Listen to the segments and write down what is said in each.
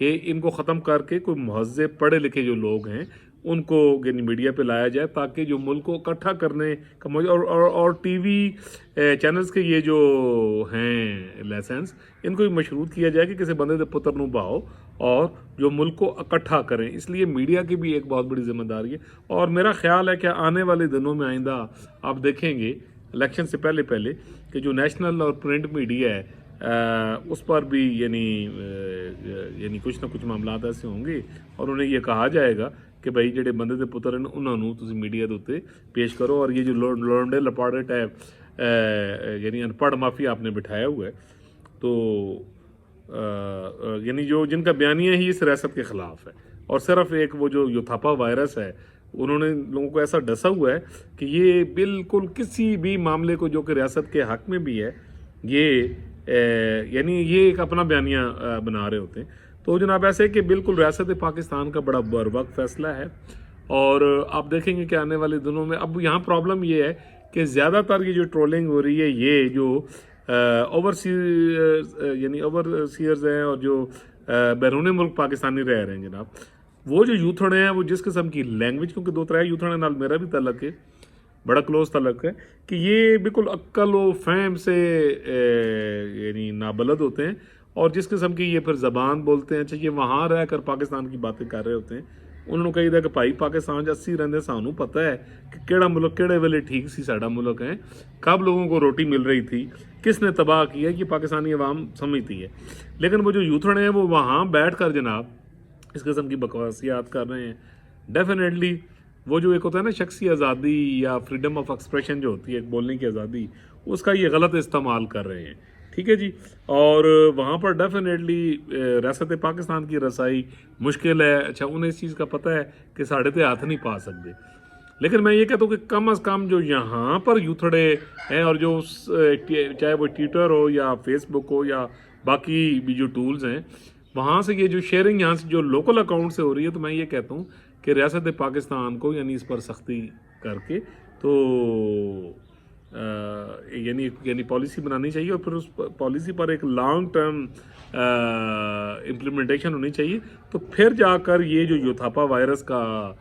کہ ان کو ختم کر کے کوئی مہذب پڑھے لکھے جو لوگ ہیں ان کو یعنی میڈیا پہ لایا جائے تاکہ جو ملک کو اکٹھا کرنے کا اور ٹی وی چینلز کے یہ جو ہیں لائسنس ان کو بھی مشروط کیا جائے کہ کسی بندے دے پتر نو بہاؤ اور جو ملک کو اکٹھا کریں. اس لیے میڈیا کی بھی ایک بہت بڑی ذمہ داری ہے. اور میرا خیال ہے کہ آنے والے دنوں میں آئندہ آپ دیکھیں گے الیکشن سے پہلے کہ جو نیشنل اور پرنٹ میڈیا ہے اس پر بھی یعنی کچھ نہ کچھ معاملات ایسے ہوں گے اور انہیں یہ کہا جائے گا کہ بھائی جڑے بندے دے پتر ہیں انہوں نے تسی میڈیا دے اوتے پیش کرو. اور یہ جو لونڈے لپاڑے ٹائپ یعنی ان پڑھ مافیا آپ نے بٹھایا ہوا ہے تو یعنی جو جن کا بیانیہ ہی اس ریاست کے خلاف ہے اور صرف ایک وہ جو یوتھاپا وائرس ہے انہوں نے لوگوں کو ایسا ڈسا ہوا ہے کہ یہ بالکل کسی بھی معاملے کو جو کہ ریاست کے حق میں بھی ہے یہ یعنی یہ ایک اپنا بیانیہ بنا رہے ہوتے ہیں. تو جناب ایسے کہ بالکل ریاست پاکستان کا بڑا بروقت فیصلہ ہے اور آپ دیکھیں گے کہ آنے والے دنوں میں اب یہاں پرابلم یہ ہے کہ زیادہ تر یہ جو ٹرولنگ ہو رہی ہے یہ جو اوورسیئرز ہیں اور جو بیرون ملک پاکستانی رہ رہے ہیں جناب وہ جو یوتھڑے ہیں وہ جس قسم کی لینگویج کیونکہ 2-3 یوتھڑے نال میرا بھی تعلق ہے بڑا کلوز تعلق ہے کہ یہ بالکل عقل و فہم سے یعنی نابلد ہوتے ہیں اور جس قسم کی یہ پھر زبان بولتے ہیں. اچھا یہ وہاں رہ کر پاکستان کی باتیں کر رہے ہوتے ہیں. انہوں نے کہی تھا کہ بھائی پاکستان 80 رہندے سانوں پتہ ہے کہ کیڑا ملک کیڑے ویلے ٹھیک سی ساڈا ملک ہے کب لوگوں کو روٹی مل رہی تھی کس نے تباہ کیا یہ پاکستانی عوام سمجھتی ہے. لیکن وہ جو یوتھڑے ہیں وہ وہاں بیٹھ کر جناب اس قسم کی بکواسیات کر رہے ہیں. ڈیفینیٹلی وہ جو ایک ہوتا ہے نا شخصی آزادی یا فریڈم آف ایکسپریشن جو ہوتی ہے ایک بولنے کی آزادی اس کا یہ غلط استعمال کر رہے ہیں. ٹھیک ہے جی. اور وہاں پر ڈیفینیٹلی ریاست پاکستان کی رسائی مشکل ہے. اچھا انہیں اس چیز کا پتہ ہے کہ ساڑھے تے ہاتھ نہیں پا سکتے لیکن میں یہ کہتا ہوں کہ کم از کم جو یہاں پر یوتھڑے ہیں اور جو چاہے وہ ٹویٹر ہو یا فیس بک ہو یا باقی بھی جو ٹولز ہیں وہاں سے یہ جو شیئرنگ یہاں سے جو لوکل اکاؤنٹ سے ہو رہی ہے تو میں یہ کہتا ہوں کہ ریاست پاکستان کو یعنی اس پر سختی کر کے تو یعنی پالیسی بنانی چاہیے اور پھر اس پالیسی پر ایک لانگ ٹرم امپلیمنٹیشن ہونی چاہیے. تو پھر جا کر یہ جو یوتھاپا وائرس کا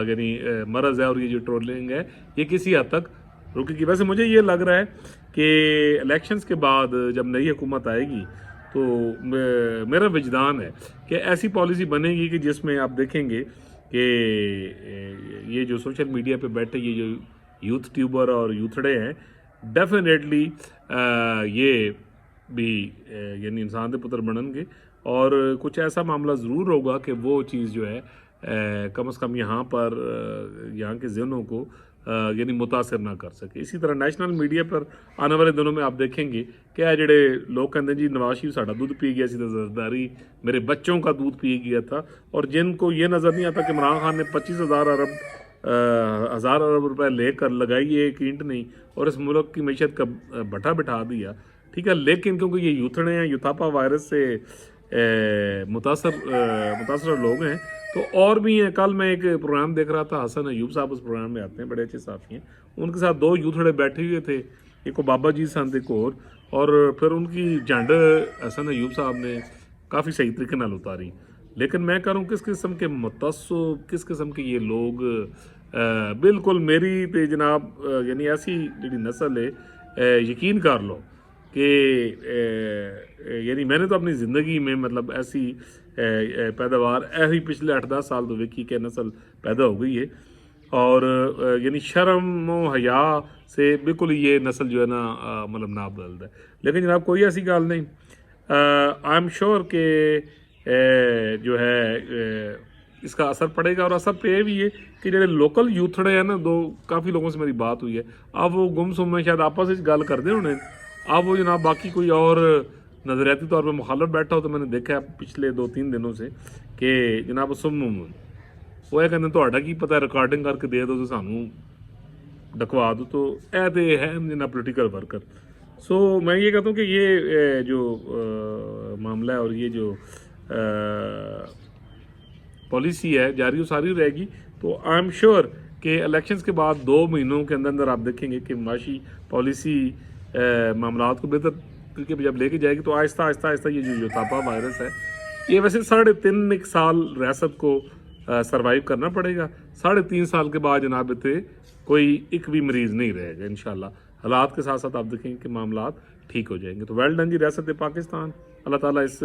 یعنی مرض ہے اور یہ جو ٹرولنگ ہے یہ کسی حد تک رکے گی. ویسے مجھے یہ لگ رہا ہے کہ الیکشنز کے بعد جب نئی حکومت آئے گی تو میرا وجدان ہے کہ ایسی پالیسی بنے گی کہ جس میں آپ دیکھیں گے کہ یہ جو سوشل میڈیا پہ بیٹھے یہ جو یوتھ ٹیوبر اور یوتھڑے ہیں ڈیفینیٹلی یہ بھی یعنی انسان دے پتر بنن گے اور کچھ ایسا معاملہ ضرور ہوگا کہ وہ چیز جو ہے کم از کم یہاں پر یہاں کے ذہنوں کو یعنی متاثر نہ کر سکے. اسی طرح نیشنل میڈیا پر آنے والے دنوں میں آپ دیکھیں گے کہ یہ جڑے لوگ کہتے ہیں جی نواز شریف ساڈا دودھ پی گیا سی تو زرداری میرے بچوں کا دودھ پی گیا تھا اور جن کو یہ نظر نہیں آتا کہ عمران خان نے 25,000 ارب روپے لے کر لگائی ایک اینٹ نہیں اور اس ملک کی معیشت کا بٹھا بٹھا دیا. ٹھیک ہے لیکن کیونکہ یہ یوتھڑے ہیں یوتھاپا وائرس سے متاثر لوگ ہیں تو اور بھی ہیں. کل میں ایک پروگرام دیکھ رہا تھا حسن ایوب صاحب اس پروگرام میں آتے ہیں بڑے اچھے صحافی ہیں ان کے ساتھ 2 یوتھڑے بیٹھے ہوئے تھے ایک کو بابا جی سن ایک اور پھر ان کی جھنڈ حسن ایوب صاحب نے کافی صحیح طریقے نال اتاری. لیکن میں کہہ رہا ہوں کس قسم کے متعصب کس قسم کے یہ لوگ بالکل میری تے جناب یعنی ایسی جڑی نسل ہے یقین کر لو کہ یعنی میں نے تو اپنی زندگی میں مطلب ایسی پیداوار ایسی پچھلے 8-10 سال تو ویکھی کہ نسل پیدا ہو گئی ہے اور یعنی شرم و حیا سے بالکل یہ نسل جو ہے نا مطلب نابلد ہے. لیکن جناب کوئی ایسی گال نہیں. آئی ایم شیور کہ جو ہے اس کا اثر پڑے گا اور اثر پہ بھی ہے کہ جڑے لوکل یوتھڑے ہیں نا کافی لوگوں سے میری بات ہوئی ہے اب وہ گم سم میں شاید آپس میں گل کر دیں انہیں اب وہ جناب باقی کوئی اور نظریاتی طور پہ مخالف بیٹھا ہو تو میں نے دیکھا ہے پچھلے 2-3 دنوں سے کہ جناب سم وہ یہ کہتے ہیں تہاڈا کی پتہ ریکارڈنگ کر کے دے دو تو سانوں ڈکوا دو تو اے تے ہے جناب پولیٹیکل ورکر. سو میں یہ کہتا ہوں کہ یہ جو معاملہ ہے اور یہ جو پالیسی ہے جاری و ساری رہے گی تو آئی ایم شیور کہ الیکشنز کے بعد 2 مہینوں کے اندر آپ دیکھیں گے کہ معاشی پالیسی معاملات کو بہتر طریقے پہ جب لے کے جائے گی تو آہستہ آہستہ یہ جو یوتھاپا وائرس ہے یہ ویسے 3.5 سال ریاست کو سروائیو کرنا پڑے گا. 3.5 سال کے بعد جناب تھے کوئی ایک بھی مریض نہیں رہے گا انشاءاللہ. حالات کے ساتھ ساتھ آپ دیکھیں کہ معاملات ٹھیک ہو جائیں گے. تو ویل ڈن جی ریاست پاکستان. اللہ تعالیٰ اس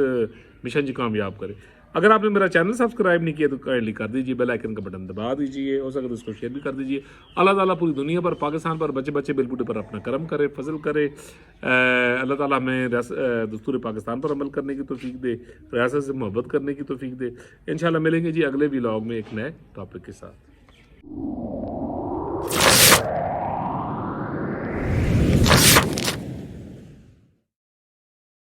مشن جی کامیاب کرے. اگر آپ نے میرا چینل سبسکرائب نہیں کیا تو کائنڈلی کر دیجیے, بیل آئیکن کا بٹن دبا دیجیے, ہو سکے تو اس کو شیئر بھی کر دیجیے. اللہ تعالیٰ پوری دنیا پر, پاکستان پر, بچے بچے بیل بوٹے پر اپنا کرم کرے, فضل کرے. اللہ تعالیٰ ہمیں دستور پاکستان پر عمل کرنے کی توفیق دے, ریاست سے محبت کرنے کی توفیق دے. انشاءاللہ ملیں گے جی اگلے ولاگ میں ایک نئے ٹاپک کے ساتھ.